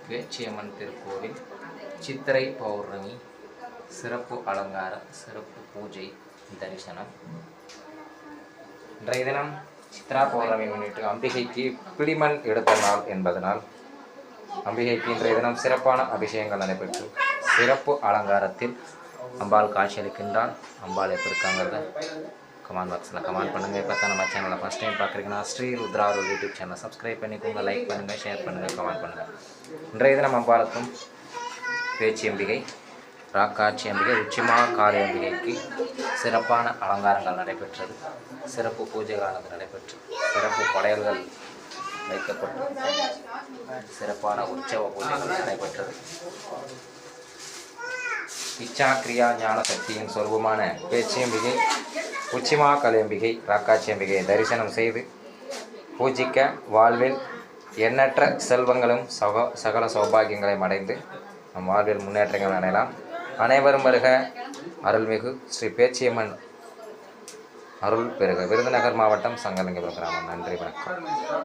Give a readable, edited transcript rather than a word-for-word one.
பேச்சியம்மன் திருக்கோவில் சித்திரை பௌர்ணமி சிறப்பு அலங்கார சிறப்பு பூஜை தரிசனம். இன்றைய தினம் சித்ரா பௌர்ணமி முன்னிட்டு அம்பிகைக்கு பிடிமண் எடுத்த நாள் என்பதனால் அம்பிகைக்கு இன்றைய தினம் சிறப்பான அபிஷேகங்கள் நடைபெற்று சிறப்பு அலங்காரத்தில் அம்பாள் காட்சியளிக்கின்றால். அம்பாள் எப்படி இருக்காங்கிறத கமெண்ட் பாக்ஸில் கமெண்ட் பண்ணுங்கள். இப்போ தான் நம்ம சேனலை ஃபஸ்ட் டைம் பார்க்குறீங்கன்னா ஸ்ரீ ருத்ரா அருள் யூடியூப் சேனலை சப்ஸ்கிரைப் பண்ணிக்கோங்க, லைக் பண்ணுங்கள், ஷேர் பண்ணுங்கள், கமெண்ட் பண்ணுங்கள். இன்றைய தினம் அம்பாளுக்கும் பேச்சி அம்பிகை, ராக்காட்சி அம்பிகை, உச்சிமா காளி அம்பிகைக்கு சிறப்பான அலங்காரங்கள் நடைபெற்றது. சிறப்பு பூஜைகளானது நடைபெற்று சிறப்பு படையல்கள் வைக்கப்பட்டு சிறப்பான உற்சவ பூஜைகள் நடைபெற்றது. இச்சா கிரியா ஞான சக்தியின் சொருபமான பேச்சி அம்பிகை, உச்சிமா காளி அம்பிகை, ராக்காட்சி அம்பிகையை தரிசனம் செய்து பூஜிக்க வாழ்வில் எண்ணற்ற செல்வங்களும் சகல சௌபாகியங்களையும் அடைந்து நம் வாழ்வில் முன்னேற்றங்கள் அடையலாம். அனைவரும் வருக. அருள்மிகு ஸ்ரீ பேச்சியம்மன் அருள் பெருக. விருதுநகர் மாவட்டம் சங்கரலிங்கபுரம் கிராமம். நன்றி, வணக்கம்.